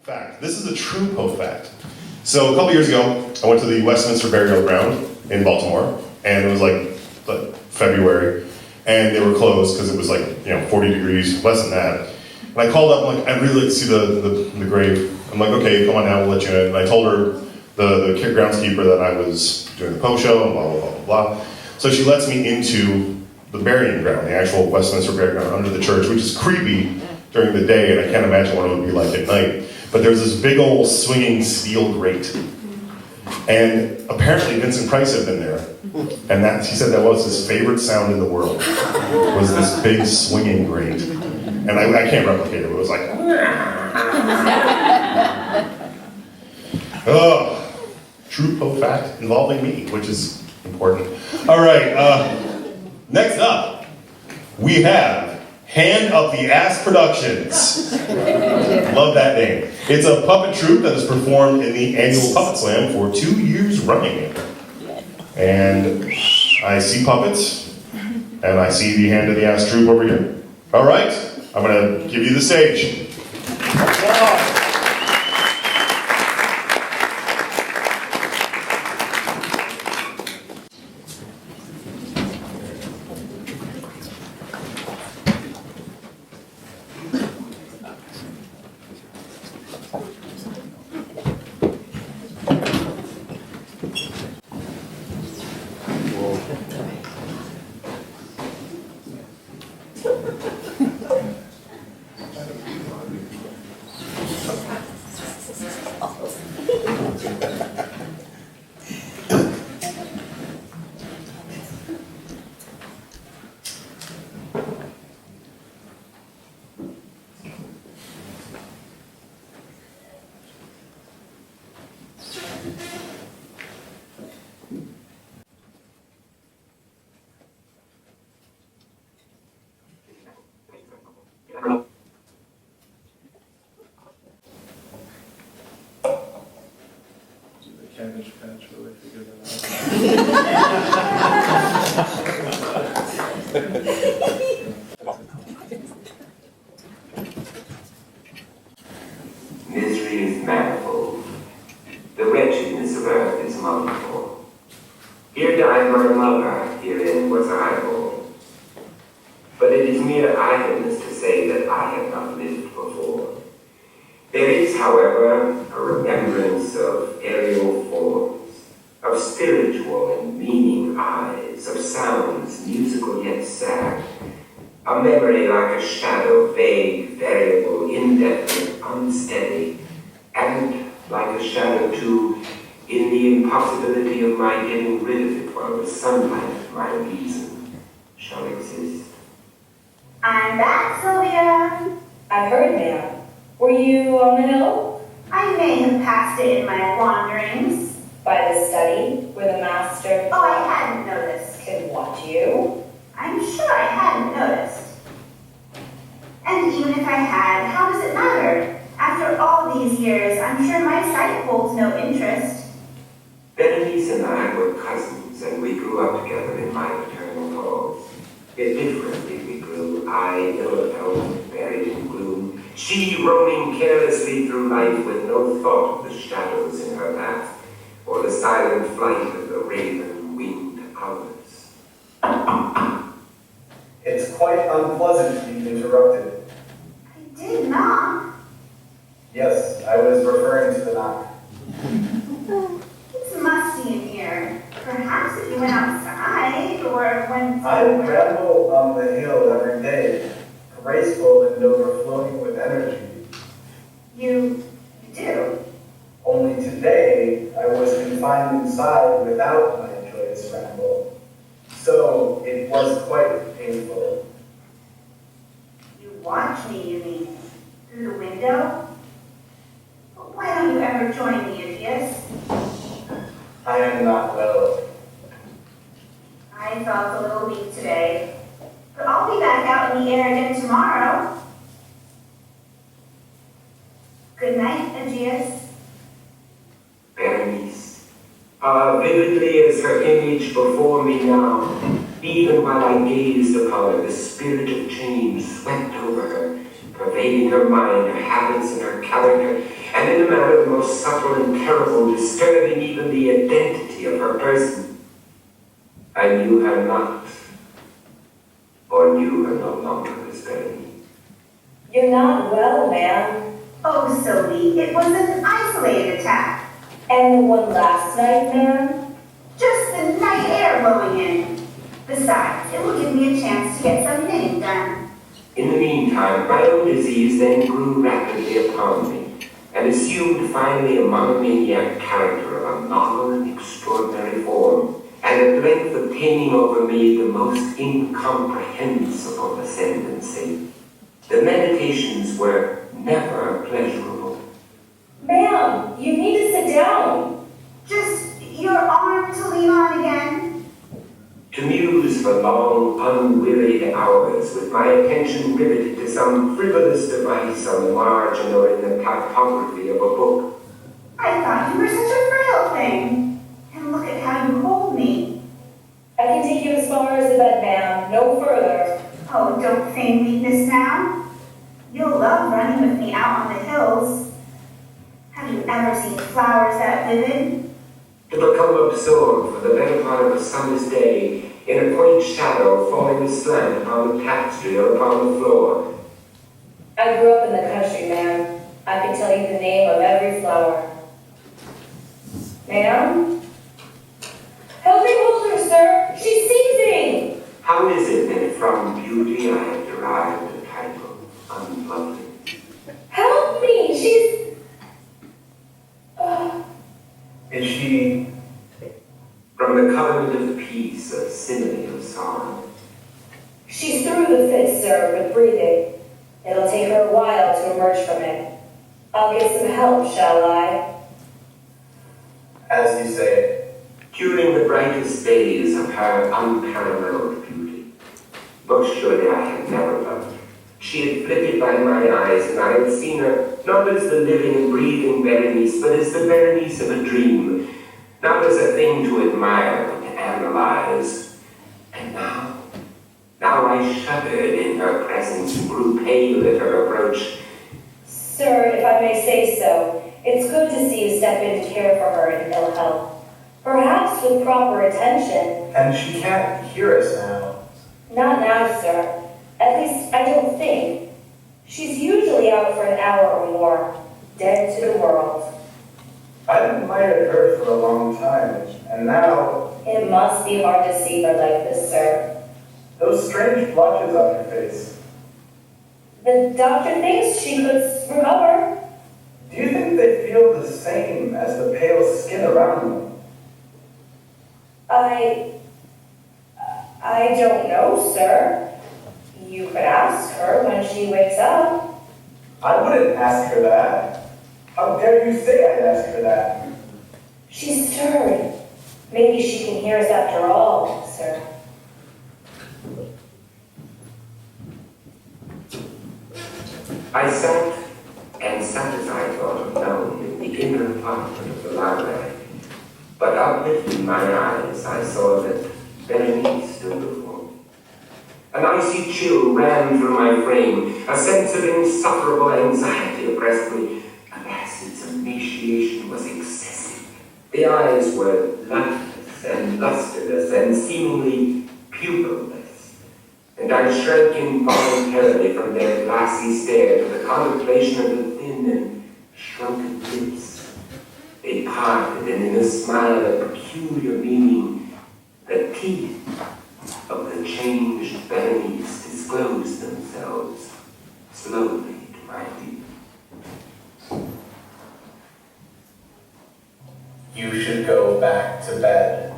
Fact. This is a true Poe fact. So a couple years ago, I went to the Westminster Burial Ground in Baltimore, and it was like February, and they were closed because it was 40 degrees, less than that. And I called up, I'm like, I'd really like to see the grave. I'm like, okay, come on now, we'll let you in. And I told her, the groundskeeper, that I was doing the Poe Show, and blah, blah, blah, blah, blah. So she lets me into the burying ground, the actual Westminster Burial Ground under the church, which is creepy during the day, and I can't imagine what it would be like at night. But there's this big old swinging steel grate. And apparently Vincent Price had been there. And he said that was his favorite sound in the world, was this big swinging grate. And I can't replicate it, but it was like, oh, true Poe fact involving me, which is important. All right, next up, we have Hand Up the Ass Productions. Love that name. It's a puppet troupe that has performed in the annual Puppet Slam for 2 years running. And I see puppets, and I see the Hand Up the Ass troupe over here. All right, I'm going to give you the stage. Cabbage Patch really figured that Misery is manifold. The wretchedness of earth is multiple. Here died my mother, herein was I born. But it is mere idleness to say that I have not lived before. There is, however, a remembrance of aerial forms, of spiritual and meaning eyes, of sounds musical yet sad, a memory like a shadow, vague, variable, indefinite, unsteady, and like a shadow too, in the impossibility of my getting rid of it while the sunlight of my reason shall exist. I'm back, Sylvia. I heard, ma'am. Were you on the hill? I may have passed it in my wanderings. By the study, where the master Oh, I hadn't noticed. could watch you? I'm sure I hadn't noticed. And even if I had, how does it matter? After all these years, I'm sure my sight holds no interest. Berenice and I were cousins, and we grew up together in my paternal halls. Yet differently we grew, I ill-adult, buried in gloom, she roaming carelessly through life with no thought of the shadows in her path, or the silent flight of the raven-winged hours. It's quite unpleasant to be interrupted. I did knock. Yes, I was referring to the knock. It's musty in here. Perhaps if you went outside or went I somewhere. ramble on the hill every day, graceful and overflowing with energy. You do? Only today, I was confined inside without my joyous ramble. So, it was quite painful. You watch me, you mean? Through the window? Well, why don't you ever join me, Idiots? I am not well. I felt a little weak today, but I'll be back out in the air again tomorrow. Good night, Aegeus. Berenice, vividly as her image before me now, even while I gazed upon her, the spirit of change swept over her, pervading her mind, her habits, and her character, and in a manner the most subtle and terrible, disturbing even the identity of her person. I knew her not, or knew her no longer as Berenice. You're not well, ma'am. Oh, Sylvie, it was an isolated attack. And the one last night, ma'am? Just the night air blowing in. Besides, it will give me a chance to get some knitting done. In the meantime, my own disease then grew rapidly upon me, and assumed finally a monomaniac character of a novel and extraordinary form, and at length obtaining over me the most incomprehensible ascendancy. The meditations were never pleasurable. Ma'am, you need to sit down. Just your arm to lean on again. To muse for long, unwearied hours, with my attention riveted to some frivolous device on the margin or in the typography of a book. I thought you were such a frail thing. And look at how you hold me. I can take you as far as the bed, ma'am. No further. Oh, don't feign weakness now. You'll love running with me out on the hills. Have you ever seen flowers that vivid? To become absorbed for the better part of a summer's day in a quaint shadow falling aslant upon the tapestry or upon the floor. I grew up in the country, ma'am. I can tell you the name of every flower. Ma'am? Help me hold her, sir. She's seizing. How is it that from beauty I have derived the title unlovely? Help me. She's... Is she... From the covenant of peace, a simile of sorrow. She's through the fit, sir, with breathing. It'll take her a while to emerge from it. I'll get some help, shall I? as you say? During the brightest days of her unparalleled beauty, most surely I had never loved her. She had flitted by my eyes, and I had seen her not as the living and breathing Berenice, but as the Berenice of a dream, not as a thing to admire, but to analyze. And now I shuddered in her presence and grew pale at her approach. Sir, if I may say so, it's good to see you step in to care for her in ill health. Perhaps with proper attention. And she can't hear us now. Not now, sir. At least, I don't think. She's usually out for an hour or more, dead to the world. I've admired her for a long time, and now... It must be hard to see her like this, sir. Those strange blotches on her face. The doctor thinks she could recover. Do you think they feel the same as the pale skin around them? I don't know, sir. You could ask her when she wakes up. I wouldn't ask her that. How dare you say I'd ask her that? She's stirred. Maybe she can hear us after all, sir. I sat as I thought alone in the inner apartment of the library. But uplifting my eyes, I saw that Berenice stood before me. An icy chill ran through my frame. A sense of insufferable anxiety oppressed me. Alas, its emaciation was excessive. The eyes were lightless and lusterless and seemingly pupilless, and I shrank involuntarily from their glassy stare to the contemplation of the thin and shrunken lips. They parted, and in a smile of peculiar meaning, the teeth of the changed Berenice disclosed themselves slowly to my view. You should go back to bed.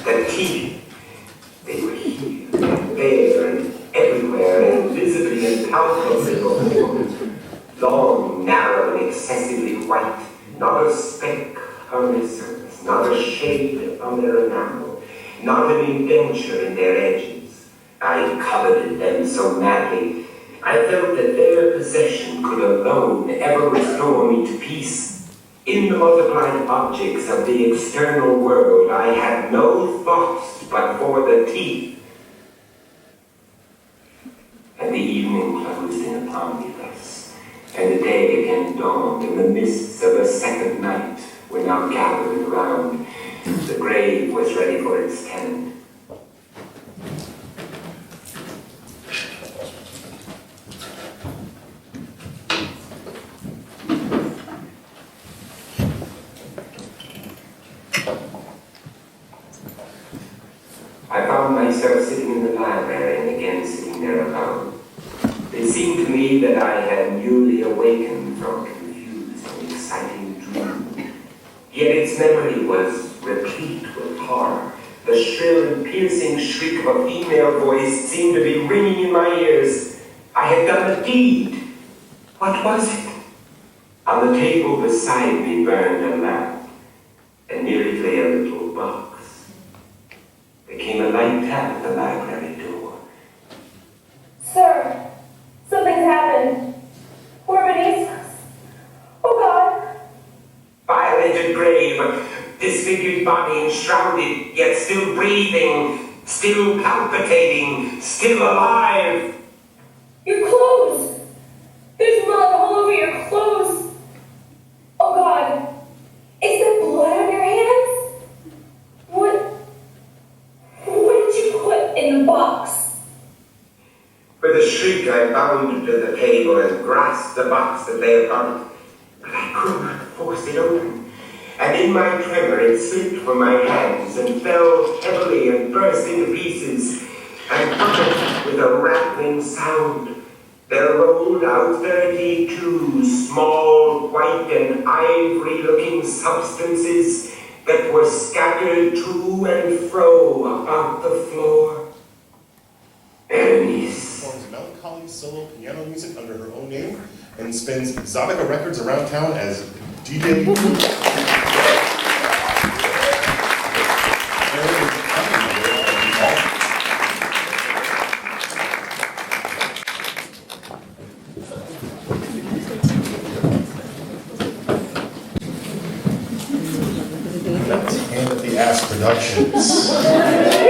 The teeth, they were here and there and everywhere, and visibly and palpably before me. Long, narrow, and excessively white, not a speck on their surface, not a shade on their enamel, not an indenture in their edges. I coveted them so madly, I felt that their possession could alone ever restore me to peace. In the multiplied objects of the external world, I had no thoughts but for the teeth and the evening closed in upon us, and the day again dawned in the mists of a second night were now gathering around. The grave was ready for its tenant. I found myself sitting in the library and again sitting there alone. It seemed to me that I had newly awakened from a confused and exciting dream. Yet its memory was replete with horror. The shrill and piercing shriek of a female voice seemed to be ringing in my ears. I had done a deed. What was it? On the table beside me burned a lamp, and nearly lay a little box. There came a light tap at the library door. Sir, something's happened. Poor Berenice. Oh God. Violated grave, disfigured body enshrouded, yet still breathing, still palpitating, still alive. Your clothes. There's blood all over your clothes. Oh God. Is there blood on your hands? What did you put in the box? With a shriek, I bounded to the table and grasped the box that lay upon it, but I could not force it open. And in my tremor, it slipped from my hands and fell heavily and burst into pieces, and from it, with a rattling sound, there rolled out 32 small, white and ivory-looking substances that were scattered to and fro about the floor. Berenice. Performs melancholy solo piano music under her own name and spins Exotica records around town as DJ. That's Hand at the Ass Productions.